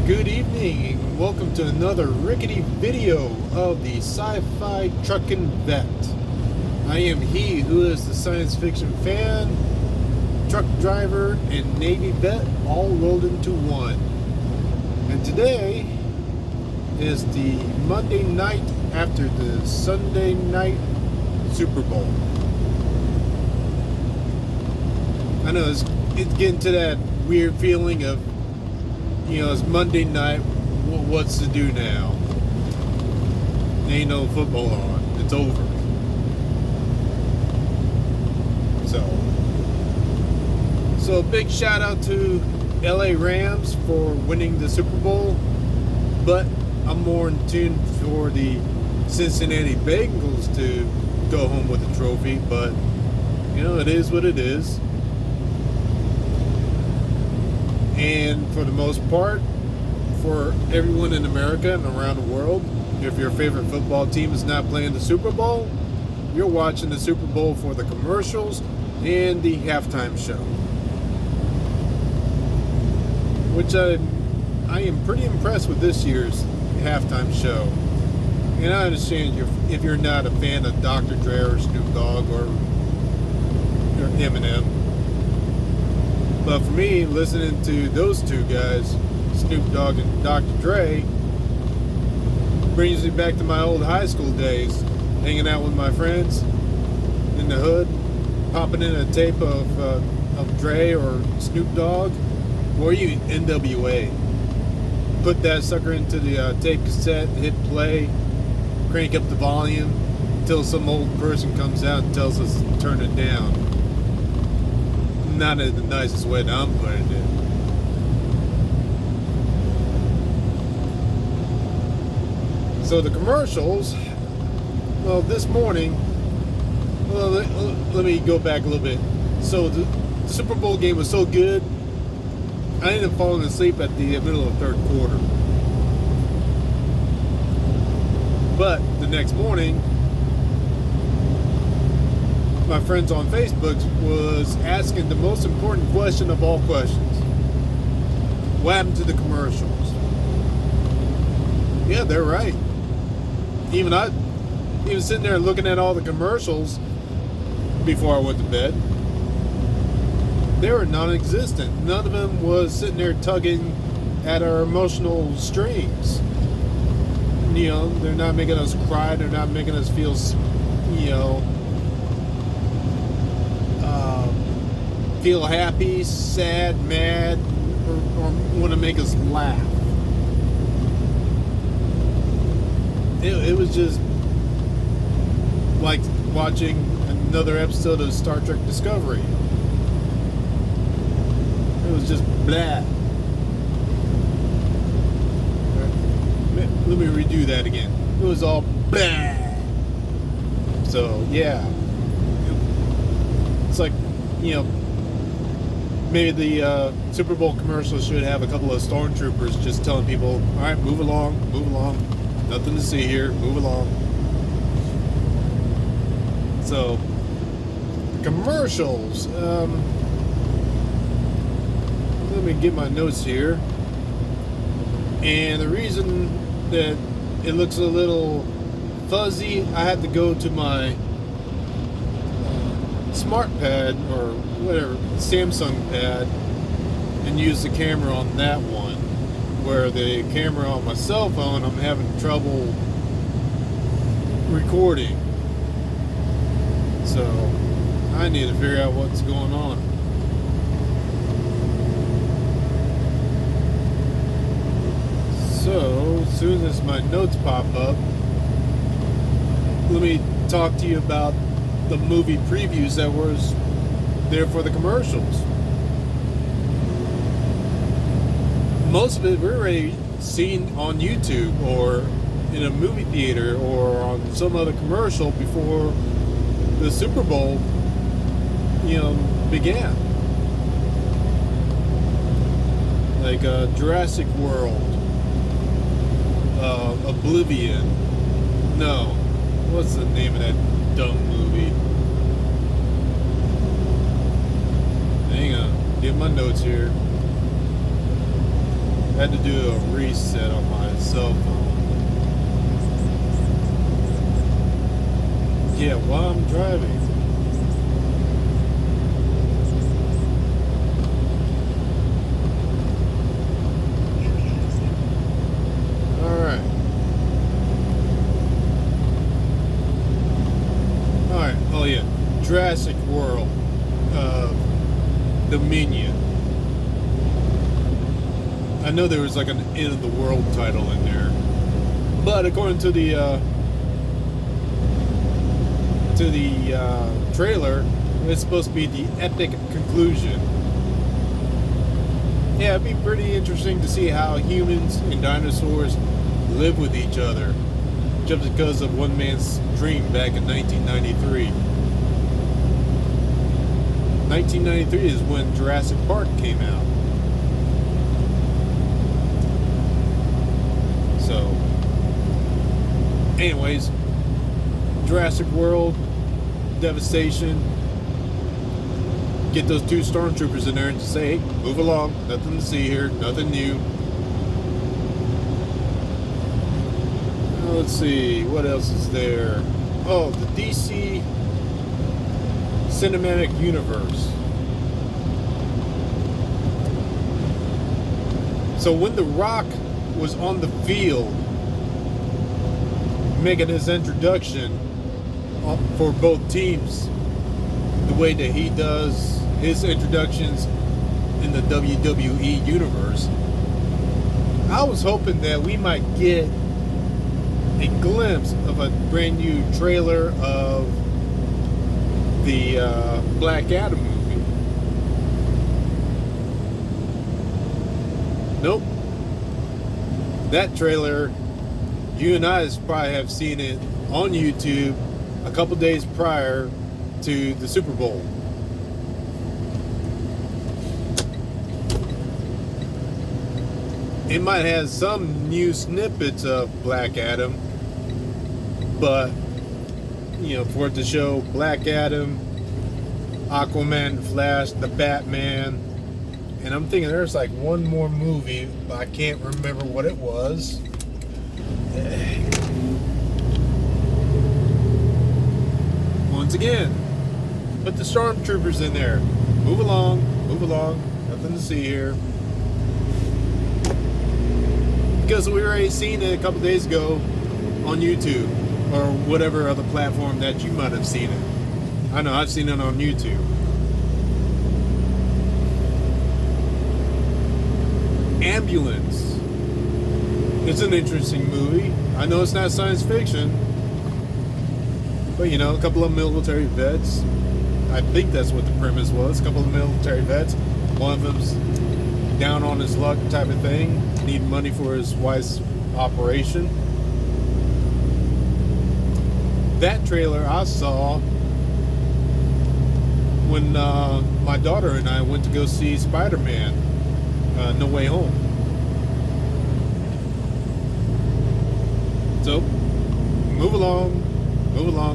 Good evening and welcome to another rickety video of the Sci-Fi Truckin' Vet. I am he who is the science fiction fan, truck driver, and Navy vet all rolled into one. And today is the Monday night after the Sunday night Super Bowl. I know it's getting to that weird feeling of, it's Monday night, what's to do now? There ain't no football on. It's over. So a big shout out to LA Rams for winning the Super Bowl, but I'm more in tune for the Cincinnati Bengals to go home with the trophy, but it is what it is. And for the most part, for everyone in America and around the world, if your favorite football team is not playing the Super Bowl, you're watching the Super Bowl for the commercials and the halftime show. Which I am pretty impressed with this year's halftime show. And I understand if you're not a fan of Dr. Dre or Snoop Dogg or Eminem. But for me, listening to those two guys, Snoop Dogg and Dr. Dre, brings me back to my old high school days, hanging out with my friends in the hood, popping in a tape of Dre or Snoop Dogg, or even NWA. Put that sucker into the tape cassette, hit play, crank up the volume until some old person comes out and tells us to turn it down. Not in the nicest way that I'm putting it. So the commercials, well, this morning, let me go back a little bit. So the Super Bowl game was so good, I ended up falling asleep at the middle of the third quarter. But the next morning, my friends on Facebook was asking the most important question of all questions. What happened to the commercials? Yeah, they're right. Even sitting there looking at all the commercials before I went to bed, they were non-existent. None of them was sitting there tugging at our emotional strings. They're not making us cry. They're not making us feel, feel happy, sad, mad, or want to make us laugh. It was just like watching another episode of Star Trek Discovery. It was just blah. Let me redo that again. It was all blah. So yeah, it's like, maybe the Super Bowl commercials should have a couple of stormtroopers just telling people, all right, move along, nothing to see here, move along. So commercials, let me get my notes here. And the reason that it looks a little fuzzy, I had to go to my smart pad or whatever, Samsung pad, and use the camera on that one. Where the camera on my cell phone, I'm having trouble recording. So I need to figure out what's going on. So as soon as my notes pop up, let me talk to you about the movie previews that was there for the commercials. Most of it we're already seen on YouTube or in a movie theater or on some other commercial before the Super Bowl, began. Like Jurassic World, Oblivion. No, what's the name of that dumb movie? Hang on, get my notes here. Had to do a reset on my cell phone. Yeah, while I'm driving. Alright. Alright, oh yeah. Jurassic World. Dominion. I know there was like an end of the world title in there. But according to the trailer, it's supposed to be the epic conclusion. Yeah, it'd be pretty interesting to see how humans and dinosaurs live with each other, just because of one man's dream back in 1993. 1993 is when Jurassic Park came out. So, anyways, Jurassic World, Devastation. Get those 2 stormtroopers in there and just say, hey, move along, nothing to see here, nothing new. Let's see, what else is there? Oh, the DC Cinematic Universe. So when The Rock was on the field making his introduction for both teams, the way that he does his introductions in the WWE universe, I was hoping that we might get a glimpse of a brand new trailer of the Black Adam movie. Nope. That trailer, you and I probably have seen it on YouTube a couple days prior to the Super Bowl. It might have some new snippets of Black Adam, but you know, for it to show Black Adam, Aquaman, Flash, the Batman, and I'm thinking there's like one more movie, but I can't remember what it was. Once again, put the stormtroopers in there. Move along, nothing to see here. Because we already seen it a couple days ago on YouTube or whatever other platform that you might have seen it. I know I've seen it on YouTube. Ambulance. It's an interesting movie. I know it's not science fiction, but you know, a couple of military vets. I think that's what the premise was. A couple of military vets. One of them's down on his luck type of thing. Need money for his wife's operation. That trailer I saw when my daughter and I went to go see Spider-Man No Way Home. So, move along,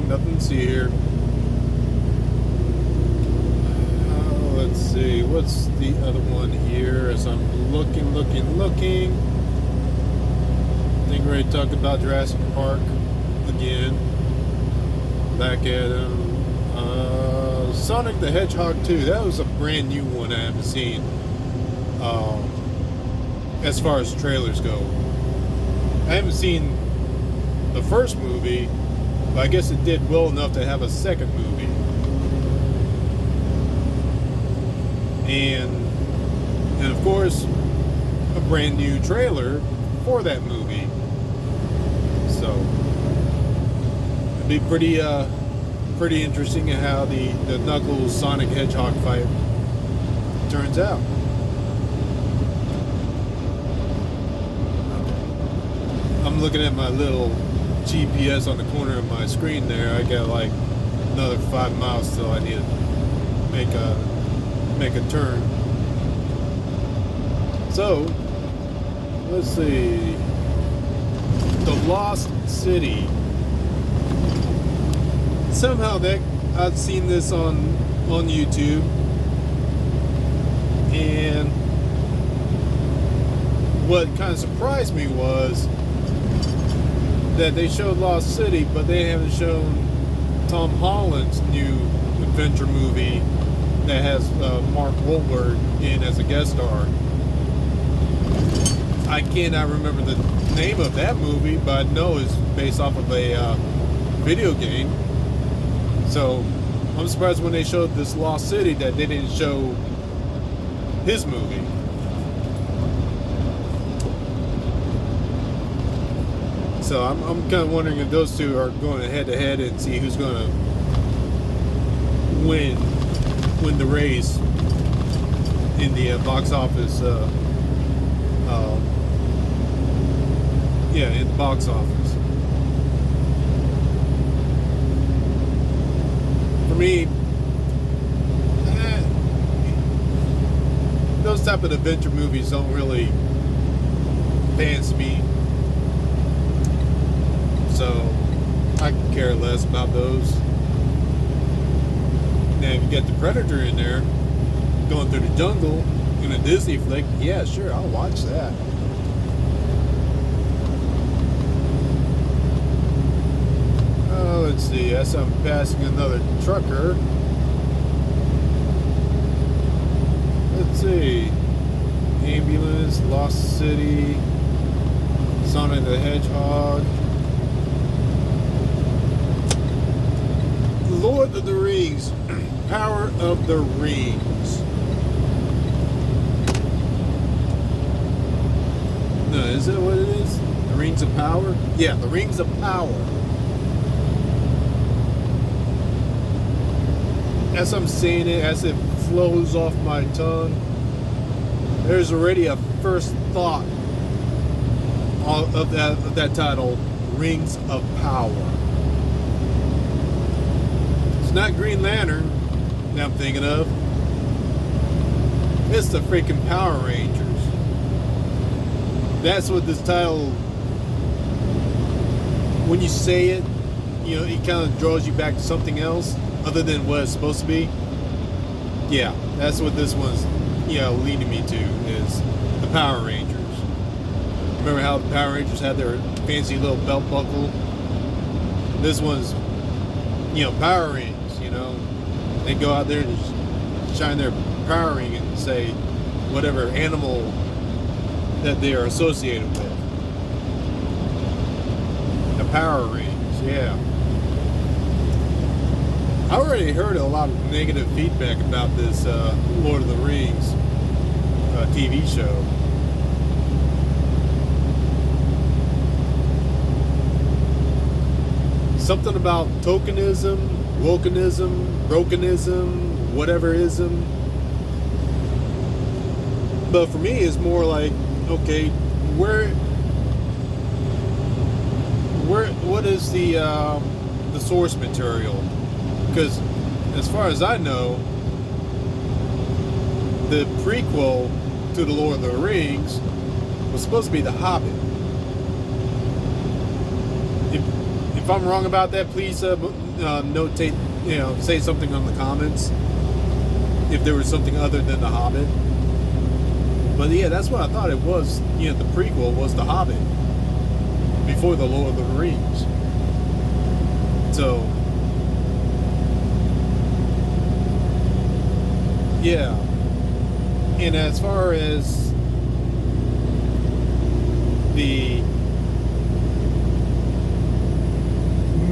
nothing to see here. Let's see, what's the other one here as I'm looking. I think we're ready to talk about Jurassic Park again. Black Adam. Sonic the Hedgehog 2, that was a brand new one I haven't seen. As far as trailers go. I haven't seen the first movie, but I guess it did well enough to have a second movie. And of course, a brand new trailer for that movie. So it'd be pretty interesting how the Knuckles Sonic Hedgehog fight turns out. I'm looking at my little GPS on the corner of my screen there. I got like another 5 miles till I need to make a turn. So let's see, The Lost City. Somehow that I've seen this on YouTube, and what kind of surprised me was that they showed Lost City, but they haven't shown Tom Holland's new adventure movie that has Mark Wahlberg in as a guest star. I cannot remember the name of that movie, but I know it's based off of a video game. So I'm surprised when they showed this Lost City that they didn't show his movie. So I'm kind of wondering if those two are going head to head and see who's going to win the race in the box office. In the box office. For me, those type of adventure movies don't really fancy me. So I can care less about those. Now if you get the Predator in there, going through the jungle in a Disney flick, yeah, sure, I'll watch that. Let's see, as I'm passing another trucker. Let's see. Ambulance, Lost City, Sonic the Hedgehog. Lord of the Rings, Power of the Rings. No, is that what it is? The Rings of Power? Yeah, the Rings of Power. As I'm saying it, as it flows off my tongue, there's already a first thought of that title, Rings of Power. It's not Green Lantern that I'm thinking of. It's the freaking Power Rangers. That's what this title, when you say it, you know, it kind of draws you back to something else other than what it's supposed to be. Yeah, that's what this one's, leading me to, is the Power Rangers. Remember how the Power Rangers had their fancy little belt buckle? This one's, power rings, They go out there and shine their power ring and say whatever animal that they are associated with. The Power Rings, yeah. I already heard a lot of negative feedback about this Lord of the Rings TV show. Something about tokenism, wokenism, brokenism, whatever-ism. But for me, it's more like, okay, what is the source material? Because as far as I know, the prequel to the Lord of the Rings was supposed to be The Hobbit. If I'm wrong about that, please notate, say something on the comments if there was something other than The Hobbit. But yeah, that's what I thought it was. The prequel was The Hobbit before the Lord of the Rings. So yeah, and as far as the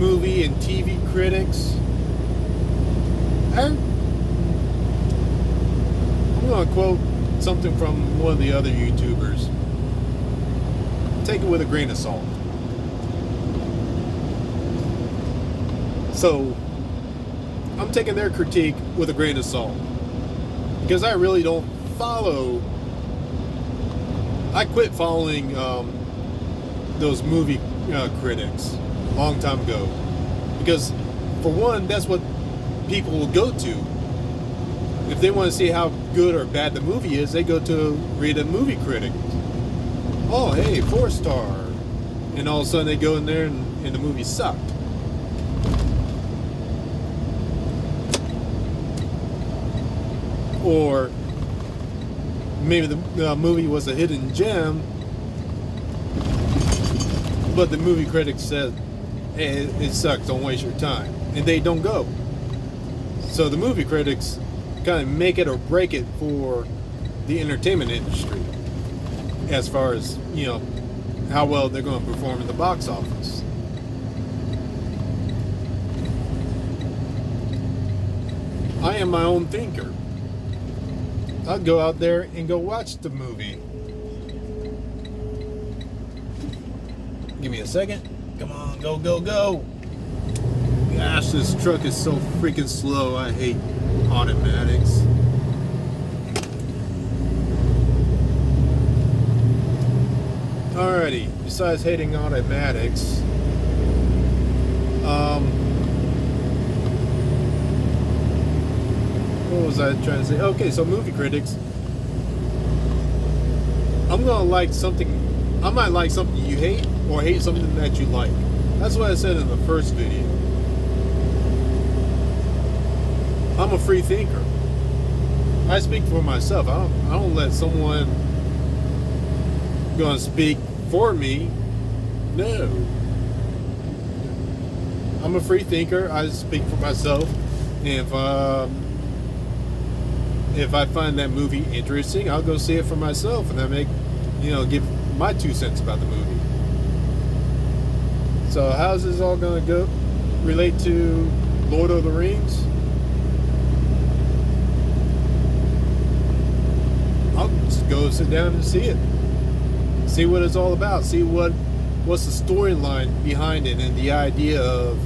movie and TV critics, I'm going to quote something from one of the other YouTubers. Take it with a grain of salt. So, I'm taking their critique with a grain of salt. Because I really don't follow. I quit following those movie critics a long time ago. Because, for one, that's what people will go to. If they want to see how good or bad the movie is, they go to read a movie critic. Oh, hey, 4-star. And all of a sudden they go in there and the movie sucked. Or maybe the movie was a hidden gem but the movie critics said, hey, it sucks, don't waste your time, and they don't go. So the movie critics kind of make it or break it for the entertainment industry, as far as, you know, how well they're going to perform in the box office. I am my own thinker. I'll go out there and go watch the movie. Give me a second. Come on, go, go, go. Gosh, this truck is so freaking slow. I hate automatics. Alrighty, besides hating automatics, what was I trying to say? Okay, so movie critics, I'm gonna like something, I might like something you hate, or hate something that you like. That's what I said in the first video. I'm a free thinker. I speak for myself. I don't let someone gonna speak for me. No. I'm a free thinker. I speak for myself. And if I find that movie interesting, I'll go see it for myself, and I make, you know, give my 2 cents about the movie. So how's this all gonna go relate to Lord of the Rings? I'll just go sit down and see it. See what it's all about. See what's the storyline behind it, and the idea of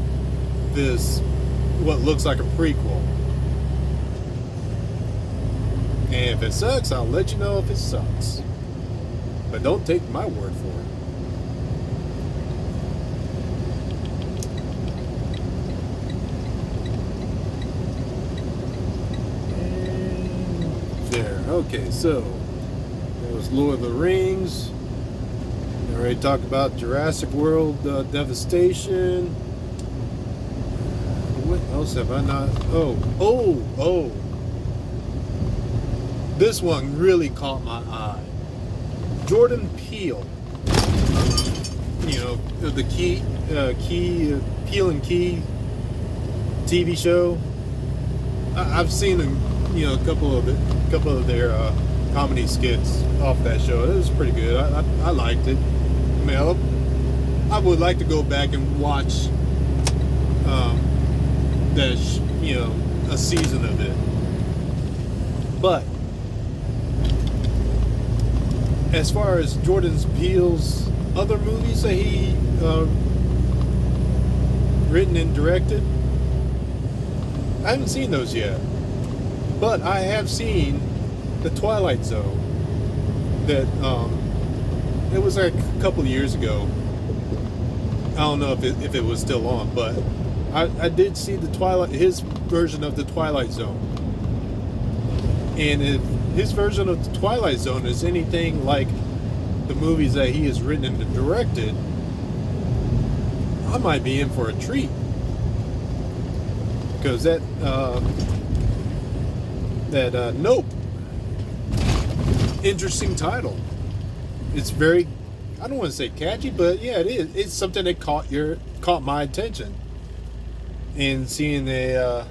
this, what looks like a prequel. And if it sucks, I'll let you know if it sucks. But don't take my word for it. And there. Okay, so that was Lord of the Rings. We already talked about Jurassic World Devastation. What else have I not? Oh. This one really caught my eye. Jordan Peele. You know, the Peele and Key TV show. I've seen them, you know, a couple of their comedy skits off that show. It was pretty good. I liked it. I mean, I would like to go back and watch you know, a season of it. But as far as Jordan Peele's other movies that he written and directed, I haven't seen those yet. But I have seen The Twilight Zone. That it was like a couple of years ago. I don't know if it was still on, but I did see his version of The Twilight Zone. And if his version of The Twilight Zone is anything like the movies that he has written and directed, I might be in for a treat. Because that Nope, interesting title. It's very, I don't want to say catchy, but yeah, it is. It's something that caught my attention. And seeing a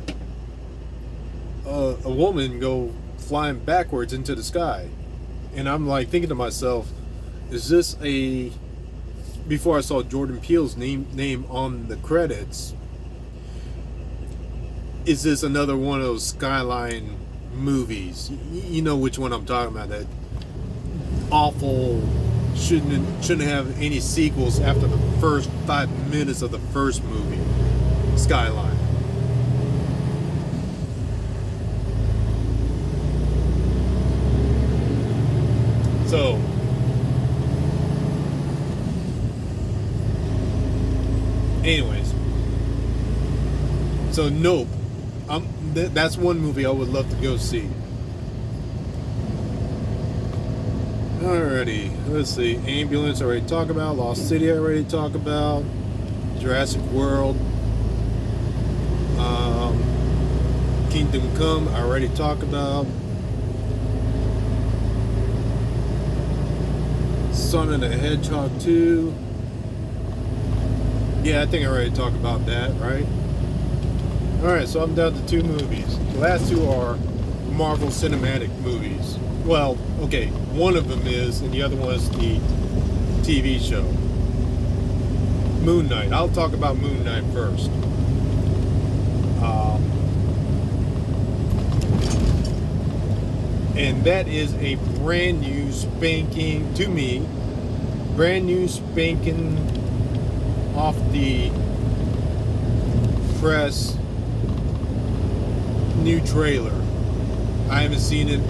woman go flying backwards into the sky, and I'm like thinking to myself, is this before I saw Jordan Peele's name on the credits, is this another one of those Skyline movies? You know which one I'm talking about, that awful, shouldn't have any sequels after the first 5 minutes of the first movie, Skyline. So anyways, so Nope, that's one movie I would love to go see. Alrighty, let's see. Ambulance I already talked about. Lost City I already talked about. Jurassic World. Kingdom Come I already talked about. Sonic the Hedgehog 2. Yeah, I think I already talked about that, right? Alright, so I'm down to two movies. The last two are Marvel Cinematic movies. Well, okay, one of them is, and the other one is the TV show. Moon Knight. I'll talk about Moon Knight first. And that is a brand new spanking, to me, brand new spanking off the press new trailer. I haven't seen it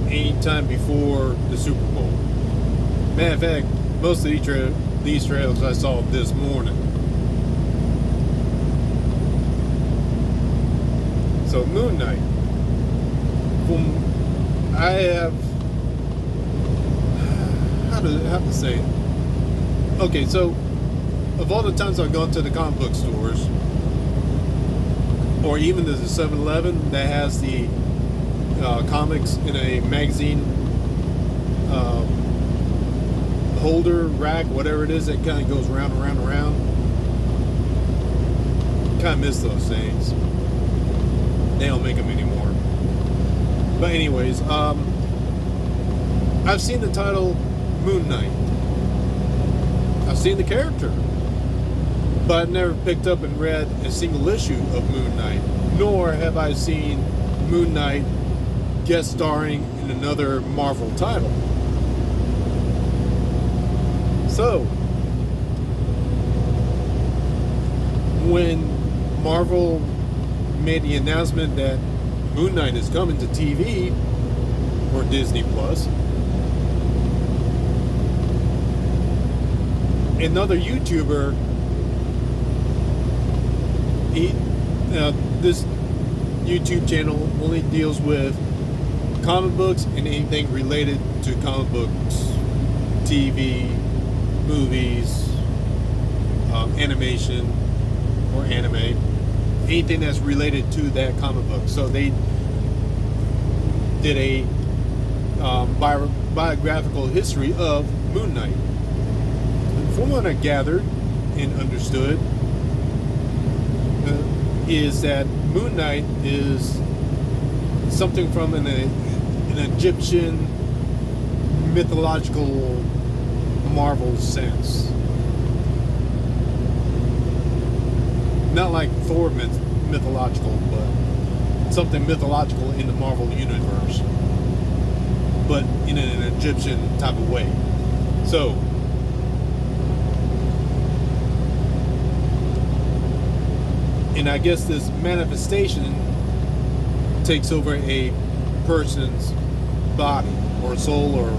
any time before the Super Bowl. Matter of fact, most of these trailers I saw this morning. So Moon Knight. I have how to say it. Okay, so of all the times I've gone to the comic book stores, or even there's a 7-Eleven that has the comics in a magazine holder, rack, whatever it is, that kind of goes round and round and round. Kind of miss those things. They don't make them anymore. But anyways, I've seen the title Moon Knight. I've seen the character, but I've never picked up and read a single issue of Moon Knight, nor have I seen Moon Knight guest starring in another Marvel title. So, when Marvel made the announcement that Moon Knight is coming to TV or Disney Plus, another YouTuber, this YouTube channel only deals with comic books and anything related to comic books, TV, movies, animation or anime, anything that's related to that comic book. So they did a biographical history of Moon Knight. And from what I gathered and understood, is that Moon Knight is something from an Egyptian mythological Marvel sense. Not like Thor mythological, but something mythological in the Marvel universe, but in an Egyptian type of way. So, and I guess this manifestation takes over a person's body or soul or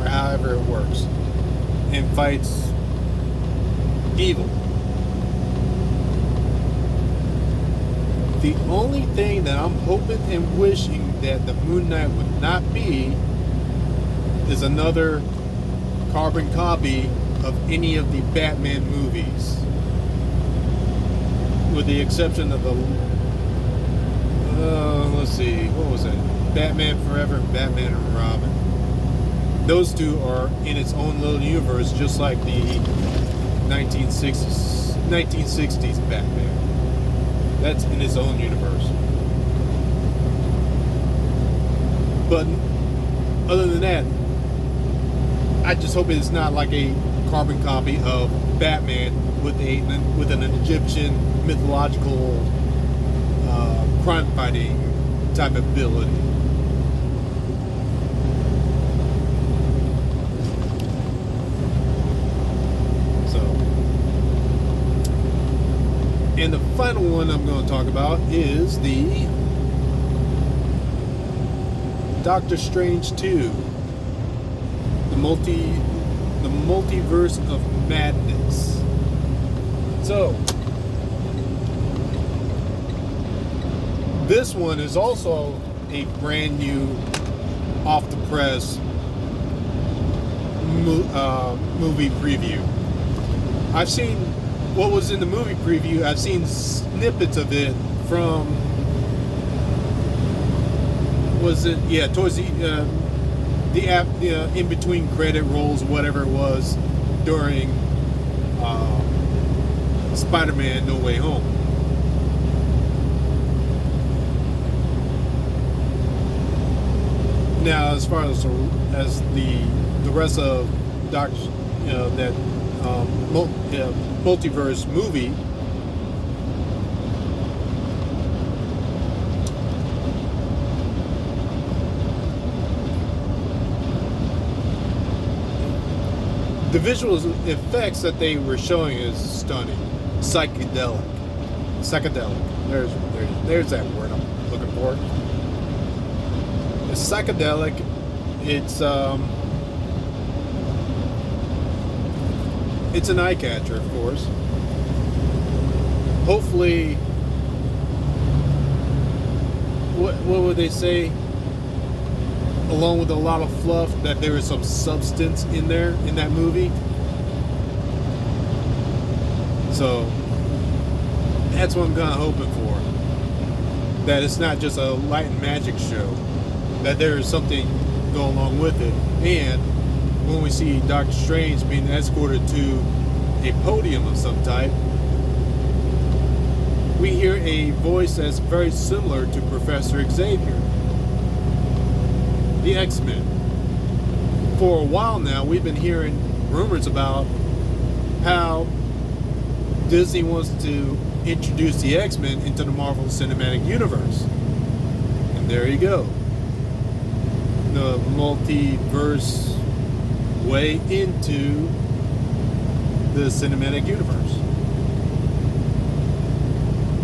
however it works, and fights evil. The only thing that I'm hoping and wishing that the Moon Knight would not be is another carbon copy of any of the Batman movies, with the exception of the let's see, what was it? Batman Forever and Batman and Robin. Those two are in its own little universe, just like the 1960s Batman. That's in its own universe. But other than that, I just hope it's not like a carbon copy of Batman with an Egyptian mythological crime fighting type of ability. And the final one I'm going to talk about is the Doctor Strange 2, the multiverse of madness. So, this one is also a brand new, off the press movie preview. I've seen what was in the movie preview. I've seen snippets of it from, towards the in between credit rolls, whatever it was, during Spider-Man: No Way Home. Now, as far as the rest of that multiverse movie, the visual effects that they were showing is stunning, psychedelic. There's that word I'm looking for. It's psychedelic. It's an eye catcher, of course. Hopefully, what would they say? Along with a lot of fluff, that there is some substance in there in that movie. So that's what I'm kind of hoping for. That it's not just a light and magic show. That there is something going along with it. And when we see Doctor Strange being escorted to a podium of some type, we hear a voice that's very similar to Professor Xavier. The X-Men. For a while now, we've been hearing rumors about how Disney wants to introduce the X-Men into the Marvel Cinematic Universe. And there you go. The multiverse way into the cinematic universe.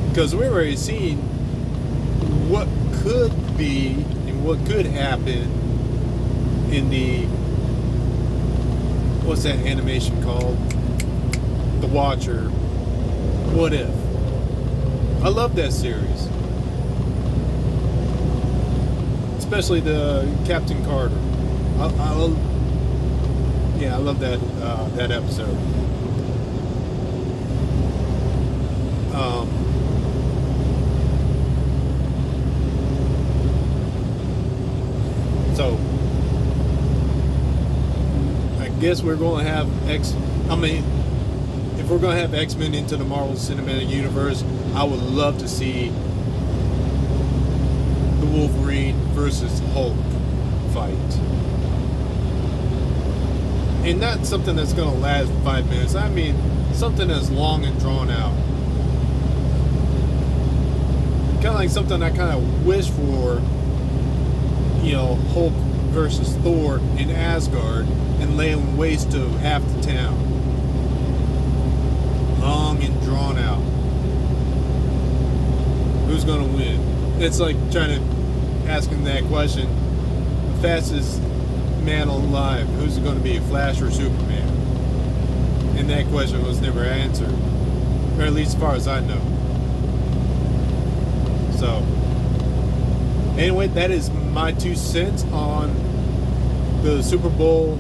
Because we've already seen what could be and what could happen in the, what's that animation called? The Watcher. What If? I love that series. Especially the Captain Carter. I love that episode. So I guess we're going to have if we're going to have X-Men into the Marvel Cinematic Universe, I would love to see the Wolverine versus Hulk fight. And not something that's going to last 5 minutes. I mean, something that's long and drawn out. Kind of like something I kind of wish for, Hulk versus Thor in Asgard and laying waste to half the town. Long and drawn out. Who's going to win? It's like asking that question, the fastest man alive, who's it going to be, Flash or Superman? And that question was never answered, or at least as far as I know. So anyway, that is my 2 cents on the Super Bowl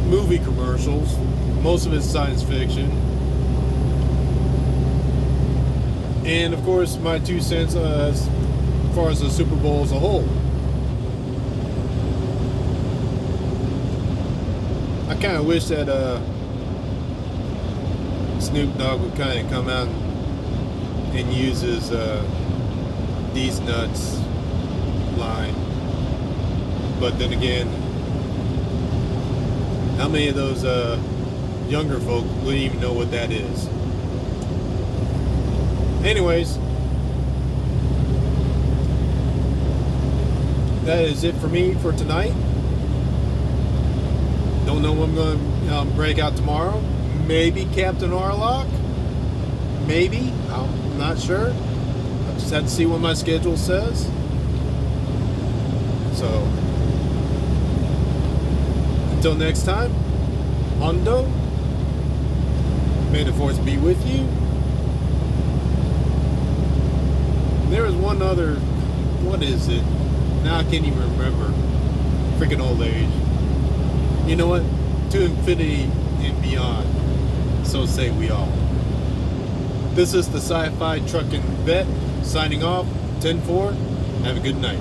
movie commercials. Most of it's science fiction. And of course, my 2 cents as far as the Super Bowl as a whole. I kind of wish that Snoop Dogg would kind of come out and use his "these nuts" line. But then again, how many of those younger folk wouldn't even know what that is? Anyways, that is it for me for tonight. Don't know what I'm going to break out tomorrow. Maybe Captain Orlok. Maybe. I'm not sure. I just have to see what my schedule says. So, until next time, Hondo. May the force be with you. There is one other, what is it? Now I can't even remember. Freaking old age. You know what? To infinity and beyond. So say we all. This is the Sci-Fi Truckin' Vet signing off. 10-4. Have a good night.